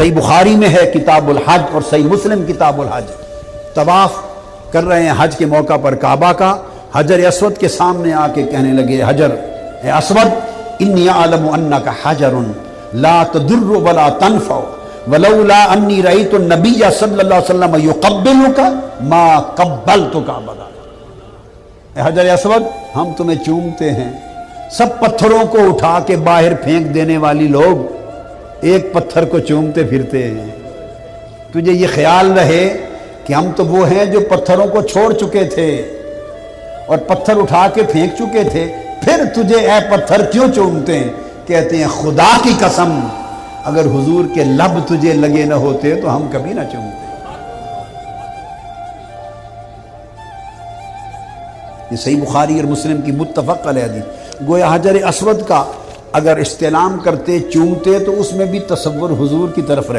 صحیح بخاری میں ہے کتاب الحج اور صحیح مسلم کتاب الحج، طواف کر رہے ہیں حج کے موقع پر کعبہ کا، حجر اسود کے سامنے آ کے کہنے لگے حجر اے اسود انی اعلم انک حجر لا تضر ولا تنفع ولولا انی رأیت النبی صلی اللہ علیہ وسلم یقبلک ما قبلتک ابدا۔ اے حجر اسود ہم تمہیں چومتے ہیں، سب پتھروں کو اٹھا کے باہر پھینک دینے والی لوگ ایک پتھر کو چومتے پھرتے ہیں، تجھے یہ خیال رہے کہ ہم تو وہ ہیں جو پتھروں کو چھوڑ چکے تھے اور پتھر اٹھا کے پھینک چکے تھے، پھر تجھے اے پتھر کیوں چومتے ہیں؟ کہتے ہیں خدا کی قسم اگر حضور کے لب تجھے لگے نہ ہوتے تو ہم کبھی نہ چومتے۔ یہ صحیح بخاری اور مسلم کی متفق علیہ حدیث۔ گویا حجر اسود کا اگر استعلام کرتے چومتے تو اس میں بھی تصور حضور کی طرف رہے۔